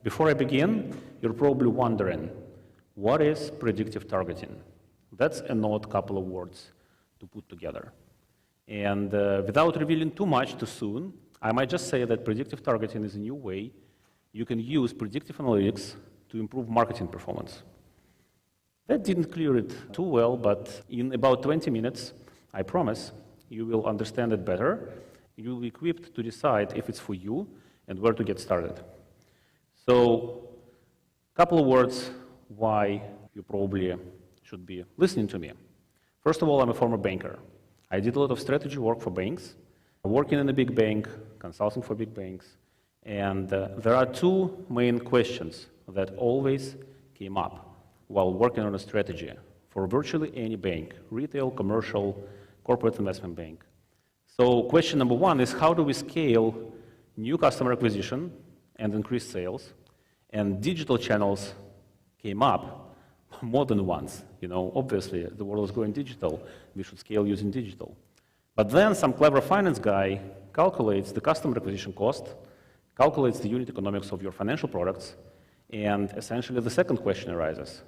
Before I begin, you're probably wondering, what is predictive targeting? That's an odd couple of words to put together. And without revealing too much too soon, I might just say that predictive targeting is a new way you can use predictive analytics to improve marketing performance. That didn't clear it too well, but in about 20 minutes, I promise, you will understand it better. You will be equipped to decide if it's for you and where to get started. So, a couple of words why you probably should be listening to me. First of all, I'm a former banker. I did a lot of strategy work for banks, working in a big bank, consulting for big banks, and there are two main questions that always came up while working on a strategy for virtually any bank, retail, commercial, corporate investment bank. So question number one is, how do we scale new customer acquisition and increase sales? And digital channels came up more than once. You know, obviously, the world is going digital. We should scale using digital. But then some clever finance guy calculates the customer acquisition cost, calculates the unit economics of your financial products, and essentially the second question arises.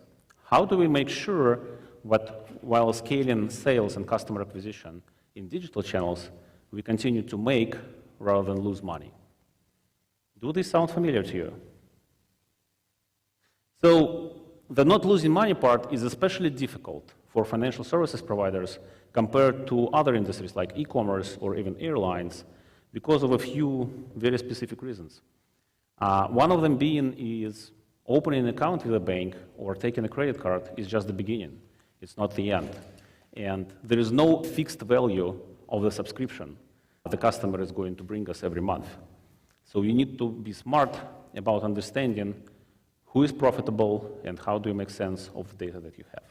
How do we make sure that while scaling sales and customer acquisition in digital channels, we continue to make rather than lose money? Do these sound familiar to you? So the not losing money part is especially difficult for financial services providers compared to other industries like e-commerce or even airlines because of a few very specific reasons. One of them being is opening an account with a bank or taking a credit card is just the beginning. It's not the end. And there is no fixed value of the subscription the customer is going to bring us every month. So you need to be smart about understanding who is profitable and how do you make sense of the data that you have.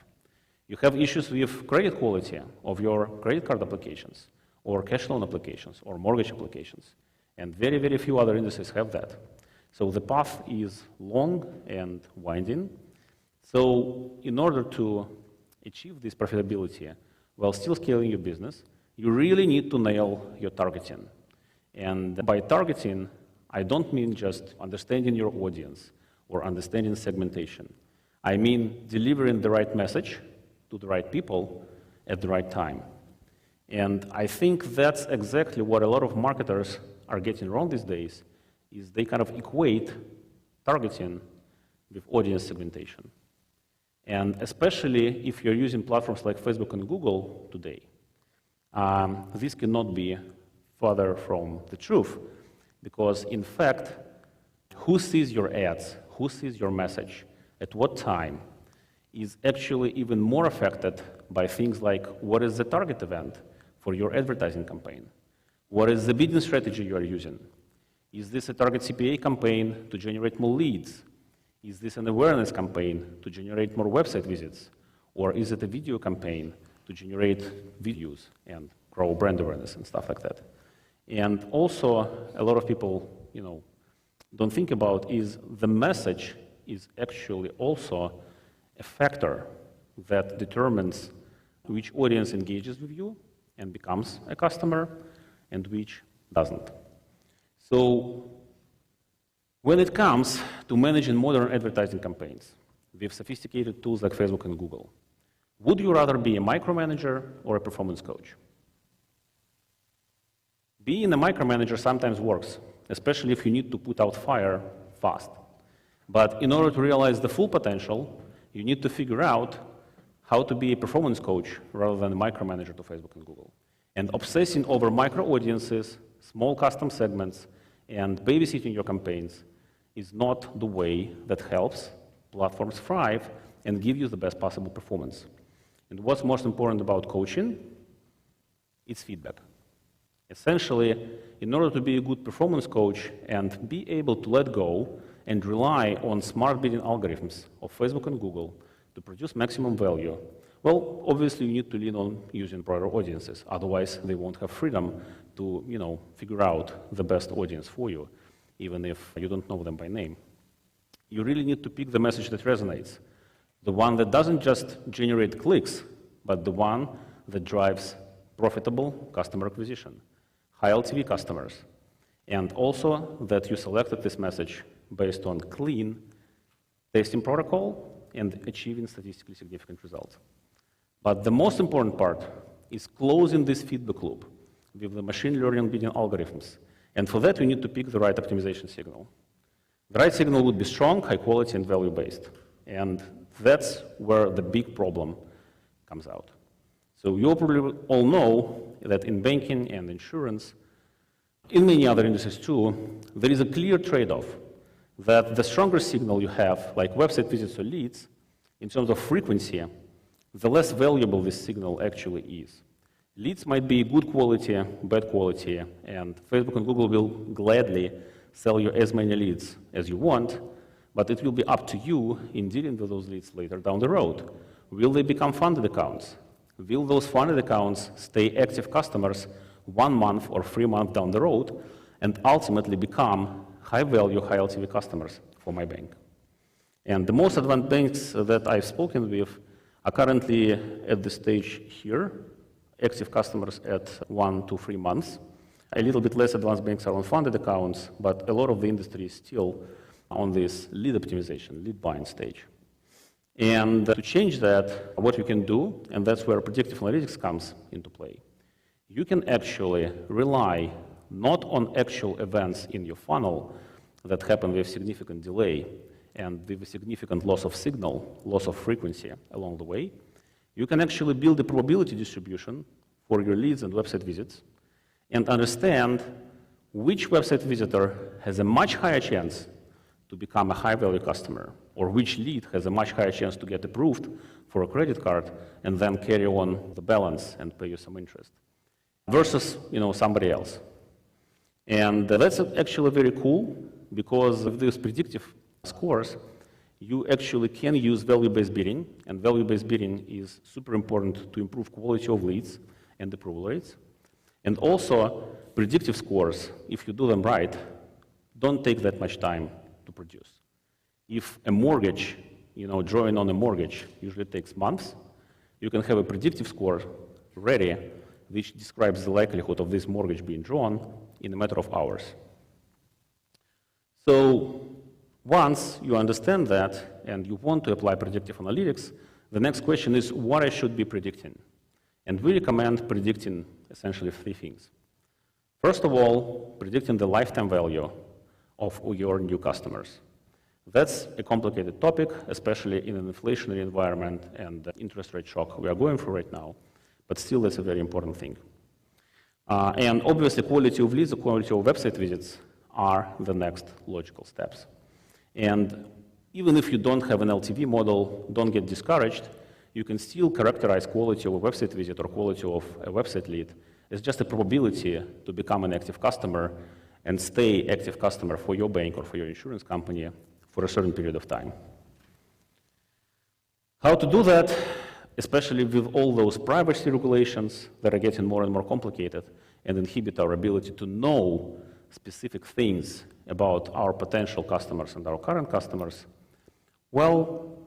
You have issues with credit quality of your credit card applications or cash loan applications or mortgage applications. And very, very few other industries have that. So the path is long and winding. So in order to achieve this profitability while still scaling your business, you really need to nail your targeting. And by targeting, I don't mean just understanding your audience or understanding segmentation. I mean delivering the right message to the right people at the right time. And I think that's exactly what a lot of marketers are getting wrong these days, is they kind of equate targeting with audience segmentation. And especially if you're using platforms like Facebook and Google today, this cannot be further from the truth, because in fact, who sees your ads, who sees your message, at what time, is actually even more affected by things like what is the target event for your advertising campaign? What is the bidding strategy you are using? Is this a target CPA campaign to generate more leads? Is this an awareness campaign to generate more website visits? Or is it a video campaign to generate videos and grow brand awareness and stuff like that? And also, a lot of people, don't think about is the message is actually also a factor that determines which audience engages with you and becomes a customer and which doesn't. So when it comes to managing modern advertising campaigns with sophisticated tools like Facebook and Google, would you rather be a micromanager or a performance coach? Being a micromanager sometimes works, especially if you need to put out fire fast. But in order to realize the full potential, you need to figure out how to be a performance coach rather than a micromanager to Facebook and Google. And obsessing over micro audiences, small custom segments, and babysitting your campaigns is not the way that helps platforms thrive and give you the best possible performance. And what's most important about coaching? It's feedback. Essentially, in order to be a good performance coach and be able to let go and rely on smart bidding algorithms of Facebook and Google to produce maximum value, well, obviously you need to lean on using broader audiences. Otherwise, they won't have freedom to, figure out the best audience for you, even if you don't know them by name. You really need to pick the message that resonates, the one that doesn't just generate clicks, but the one that drives profitable customer acquisition, high LTV customers, and also that you selected this message based on clean testing protocol and achieving statistically significant results. But the most important part is closing this feedback loop with the machine learning bidding algorithms. And for that, we need to pick the right optimization signal. The right signal would be strong, high quality, and value-based. And that's where the big problem comes out. So you probably all know that in banking and insurance, in many other industries too, there is a clear trade-off that the stronger signal you have, like website visits or leads, in terms of frequency, the less valuable this signal actually is. Leads might be good quality, bad quality, and Facebook and Google will gladly sell you as many leads as you want, but it will be up to you in dealing with those leads later down the road. Will they become funded accounts? Will those funded accounts stay active customers 1 month or 3 months down the road and ultimately become high-value, high-LTV customers for my bank? And the most advanced banks that I've spoken with are currently at the stage here, active customers at 1 to 3 months. A little bit less advanced banks are on funded accounts, but a lot of the industry is still on this lead optimization, lead buying stage. And to change that, what you can do, and that's where predictive analytics comes into play, you can actually rely not on actual events in your funnel that happen with significant delay and with a significant loss of signal, loss of frequency along the way. You can actually build a probability distribution for your leads and website visits and understand which website visitor has a much higher chance to become a high-value customer, or which lead has a much higher chance to get approved for a credit card and then carry on the balance and pay you some interest, versus somebody else. And that's actually very cool, because with these predictive scores, you actually can use value-based bidding, and value-based bidding is super important to improve quality of leads and approval rates. And also, predictive scores, if you do them right, don't take that much time to produce. If a mortgage, drawing on a mortgage usually takes months, you can have a predictive score ready which describes the likelihood of this mortgage being drawn in a matter of hours. So once you understand that and you want to apply predictive analytics, the next question is what I should be predicting. And we recommend predicting essentially 3 things. First of all, predicting the lifetime value of your new customers. That's a complicated topic, especially in an inflationary environment and the interest rate shock we are going through right now, but still that's a very important thing. And obviously quality of leads, quality of website visits are the next logical steps. And even if you don't have an LTV model, don't get discouraged. You can still characterize quality of a website visit or quality of a website lead as just a probability to become an active customer and stay active customer for your bank or for your insurance company for a certain period of time. How to do that, especially with all those privacy regulations that are getting more and more complicated and inhibit our ability to know specific things about our potential customers and our current customers? Well,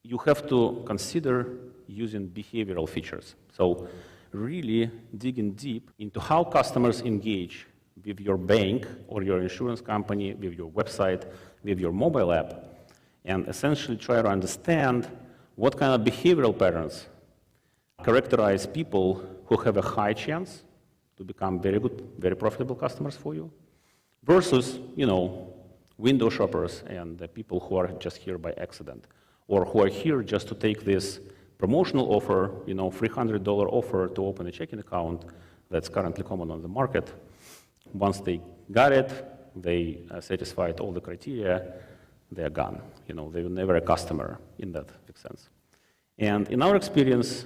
you have to consider using behavioral features. So really digging deep into how customers engage with your bank or your insurance company, with your website, with your mobile app, and essentially try to understand what kind of behavioral patterns characterize people who have a high chance to become very good, very profitable customers for you, versus, window shoppers and the people who are just here by accident, or who are here just to take this promotional offer, $300 offer to open a checking account that's currently common on the market. Once they got it, they satisfied all the criteria, they're gone. They were never a customer in that sense. And in our experience,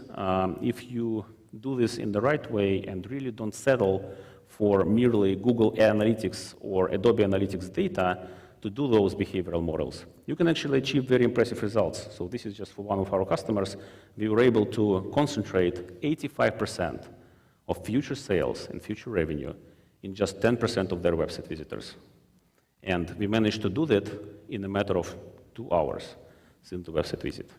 if you do this in the right way and really don't settle for merely Google Analytics or Adobe Analytics data to do those behavioral models, you can actually achieve very impressive results. So this is just for one of our customers. We were able to concentrate 85% of future sales and future revenue in just 10% of their website visitors. And we managed to do that in a matter of 2 hours since the website visit.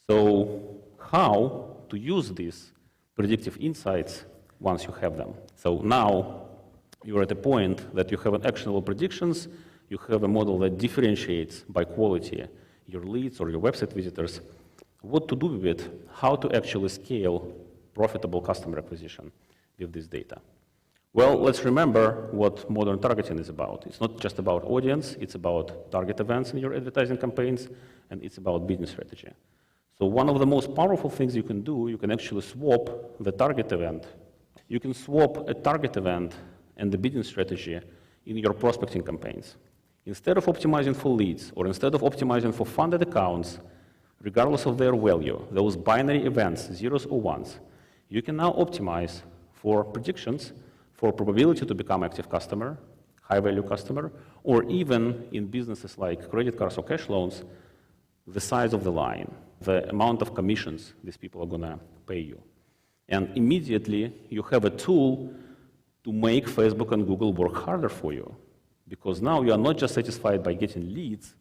So how to use these predictive insights once you have them? So now you're at a point that you have an actionable predictions, you have a model that differentiates by quality your leads or your website visitors, what to do with it, how to actually scale profitable customer acquisition with this data. Well, let's remember what modern targeting is about. It's not just about audience, it's about target events in your advertising campaigns, and it's about business strategy. So one of the most powerful things you can do, you can actually swap the target event. You can swap a target event and the business strategy in your prospecting campaigns. Instead of optimizing for leads, or instead of optimizing for funded accounts, regardless of their value, those binary events, zeros or ones, you can now optimize for predictions, for probability to become active customer, high-value customer, or even in businesses like credit cards or cash loans, the size of the line, the amount of commissions these people are going to pay you. And immediately, you have a tool to make Facebook and Google work harder for you. Because now you are not just satisfied by getting leads,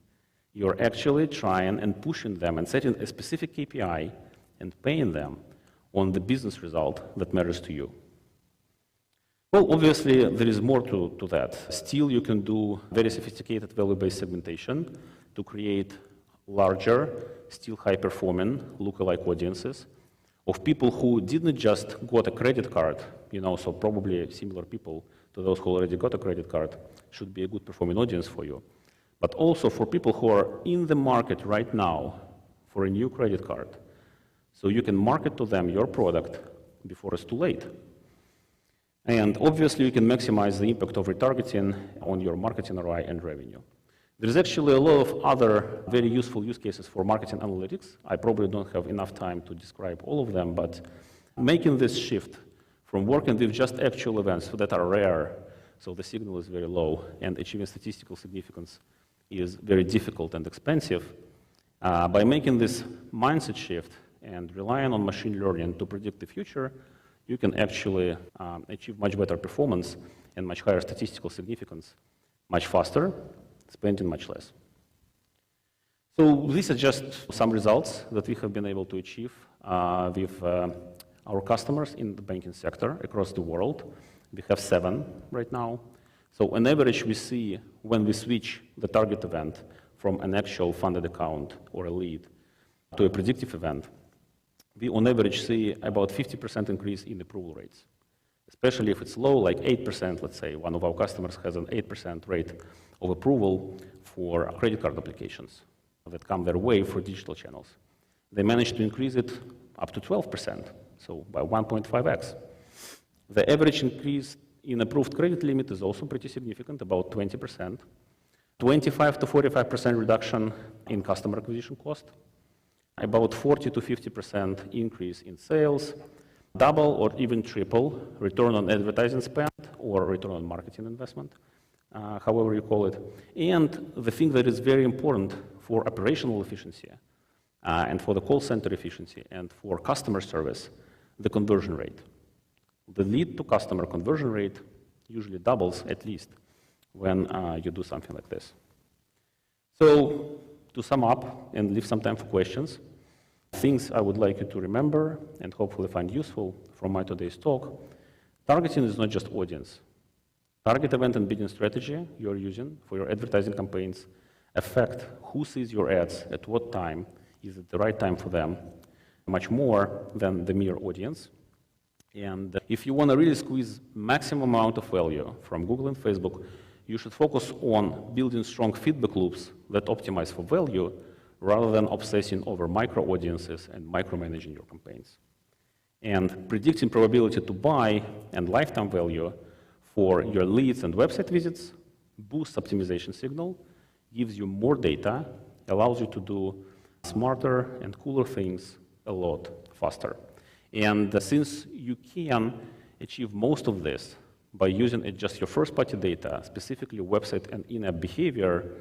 you're actually trying and pushing them and setting a specific KPI and paying them on the business result that matters to you. Well, obviously, there is more to that. Still, you can do very sophisticated value-based segmentation to create larger, still high-performing lookalike audiences of people who didn't just got a credit card, so probably similar people to those who already got a credit card should be a good performing audience for you. But also for people who are in the market right now for a new credit card. So you can market to them your product before it's too late. And obviously, you can maximize the impact of retargeting on your marketing ROI and revenue. There's actually a lot of other very useful use cases for marketing analytics. I probably don't have enough time to describe all of them, but making this shift from working with just actual events that are rare, so the signal is very low, and achieving statistical significance is very difficult and expensive, by making this mindset shift and relying on machine learning to predict the future, you can actually achieve much better performance and much higher statistical significance much faster, spending much less. So these are just some results that we have been able to achieve with our customers in the banking sector across the world. We have 7 right now. So on average, we see when we switch the target event from an actual funded account or a lead to a predictive event, we on average see about 50% increase in approval rates, especially if it's low, like 8%, let's say. One of our customers has an 8% rate of approval for credit card applications that come their way for digital channels. They managed to increase it up to 12%, so by 1.5x. The average increase in approved credit limit is also pretty significant, about 20%. 25 to 45% reduction in customer acquisition cost, about 40 to 50% increase in sales, double or even triple return on advertising spend or return on marketing investment, however you call it. And the thing that is very important for operational efficiency and for the call center efficiency and for customer service, the conversion rate. The lead to customer conversion rate usually doubles at least when you do something like this. So to sum up and leave some time for questions, things I would like you to remember and hopefully find useful from my today's talk. Targeting is not just audience. Target event and bidding strategy you're using for your advertising campaigns affect who sees your ads at what time, is it the right time for them, much more than the mere audience. And if you want to really squeeze maximum amount of value from Google and Facebook, you should focus on building strong feedback loops that optimize for value rather than obsessing over micro audiences and micromanaging your campaigns. And predicting probability to buy and lifetime value for your leads and website visits boosts optimization signal, gives you more data, allows you to do smarter and cooler things a lot faster. And since you can achieve most of this by using just your first-party data, specifically website and in-app behavior,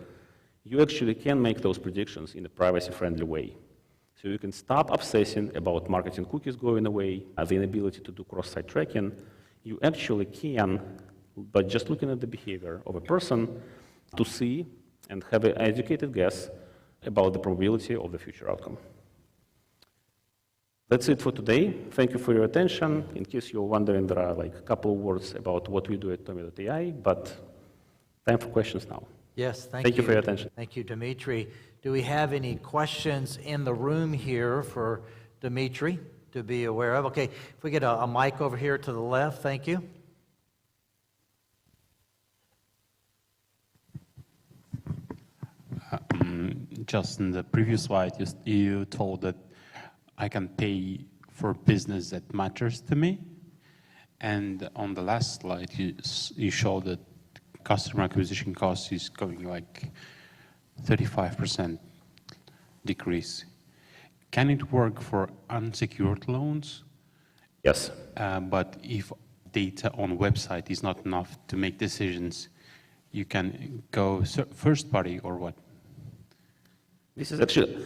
you actually can make those predictions in a privacy-friendly way. So you can stop obsessing about marketing cookies going away, the inability to do cross-site tracking. You actually can, by just looking at the behavior of a person, to see and have an educated guess about the probability of the future outcome. That's it for today. Thank you for your attention. In case you're wondering, there are like a couple of words about what we do at Tommy.ai, but time for questions now. Yes, Thank you for your attention. Thank you, Dmitry. Do we have any questions in the room here for Dmitry to be aware of? Okay, if we get a mic over here to the left, thank you. Just in the previous slide, you told that I can pay for business that matters to me. And on the last slide, you showed that customer acquisition cost is going like 35% decrease. Can it work for unsecured loans? Yes. But if data on website is not enough to make decisions, you can go first party or what? This is actually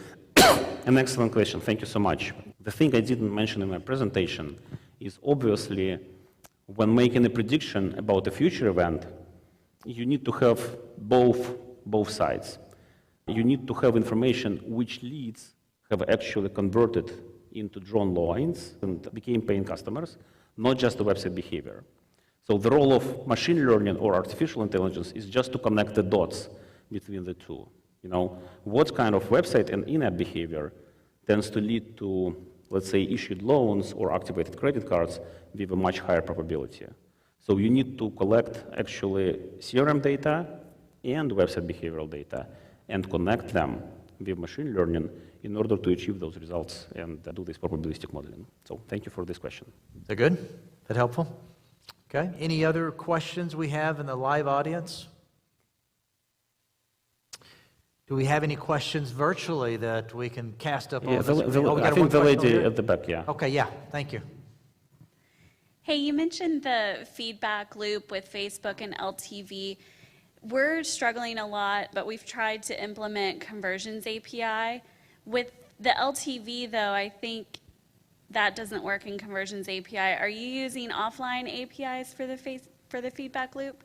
an excellent question. Thank you so much. The thing I didn't mention in my presentation is obviously when making a prediction about a future event, you need to have both sides. You need to have information which leads have actually converted into drawn lines and became paying customers, not just the website behavior. So the role of machine learning or artificial intelligence is just to connect the dots between the two. You know, what kind of website and in-app behavior tends to lead to, let's say, issued loans or activated credit cards with a much higher probability. So you need to collect actually CRM data and website behavioral data and connect them with machine learning in order to achieve those results and do this probabilistic modeling. So thank you for this question. Is that good? Is that helpful? Okay. Any other questions we have in the live audience? Do we have any questions virtually that we can cast up on the screen? I think the lady at the back, yeah. Okay, yeah, thank you. Hey, you mentioned the feedback loop with Facebook and LTV. We're struggling a lot, but we've tried to implement Conversions API. With the LTV, though, I think that doesn't work in Conversions API. Are you using offline APIs for the feedback loop?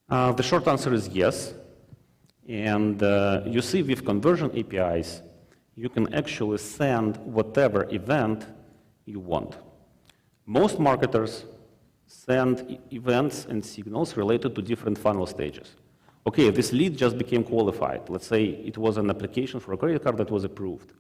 The short answer is yes. And you see with conversion APIs, you can actually send whatever event you want. Most marketers send events and signals related to different funnel stages. Okay, this lead just became qualified. Let's say it was an application for a credit card that was approved.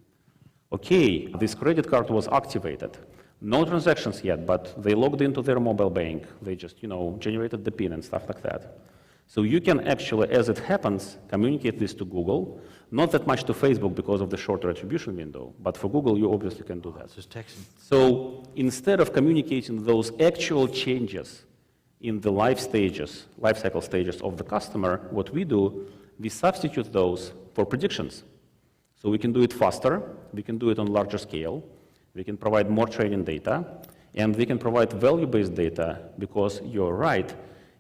Okay, this credit card was activated. No transactions yet, but they logged into their mobile bank. They just, generated the PIN and stuff like that. So you can actually, as it happens, communicate this to Google, not that much to Facebook because of the shorter attribution window, but for Google, you obviously can do that. Just texting. So instead of communicating those actual changes in the life cycle stages of the customer, what we do, we substitute those for predictions. So we can do it faster, we can do it on larger scale, we can provide more training data, and we can provide value-based data because you're right.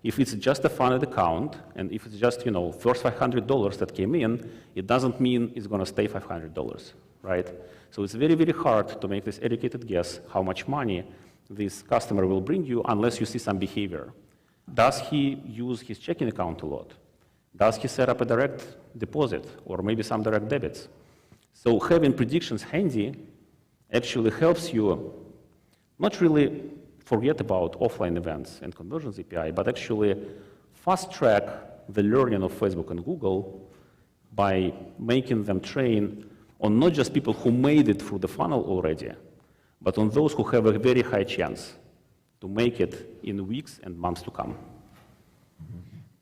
If it's just a funded account, and if it's just, first $500 that came in, it doesn't mean it's going to stay $500, right? So it's very, very hard to make this educated guess how much money this customer will bring you unless you see some behavior. Does he use his checking account a lot? Does he set up a direct deposit or maybe some direct debits? So having predictions handy actually helps you not really forget about offline events and Conversions API, but actually fast track the learning of Facebook and Google by making them train on not just people who made it through the funnel already, but on those who have a very high chance to make it in weeks and months to come.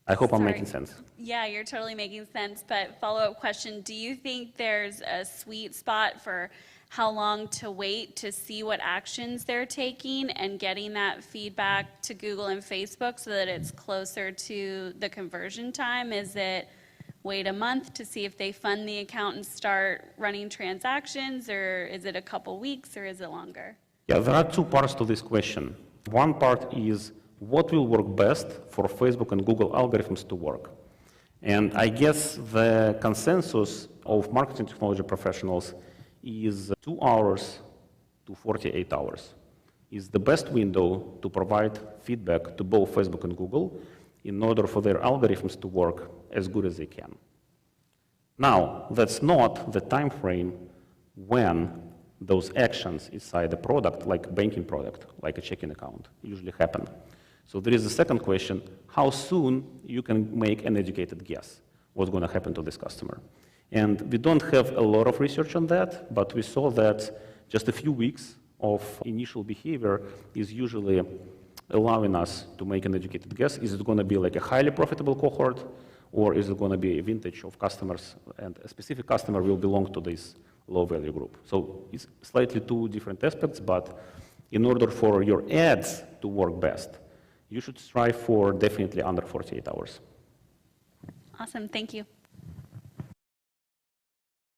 I hope I'm making sense. Yeah, you're totally making sense, but follow-up question, do you think there's a sweet spot for how long to wait to see what actions they're taking and getting that feedback to Google and Facebook so that it's closer to the conversion time? Is it wait a month to see if they fund the account and start running transactions, or is it a couple weeks, or is it longer? Yeah, there are two parts to this question. One part is what will work best for Facebook and Google algorithms to work. And I guess the consensus of marketing technology professionals is 2 hours to 48 hours is the best window to provide feedback to both Facebook and Google in order for their algorithms to work as good as they can. Now, that's not the time frame when those actions inside the product, like banking product, like a checking account, usually happen. So there is a second question, how soon you can make an educated guess what's going to happen to this customer. And we don't have a lot of research on that, but we saw that just a few weeks of initial behavior is usually allowing us to make an educated guess. Is it going to be like a highly profitable cohort, or is it going to be a vintage of customers, and a specific customer will belong to this low-value group? So it's slightly two different aspects, but in order for your ads to work best, you should strive for definitely under 48 hours. Awesome, thank you.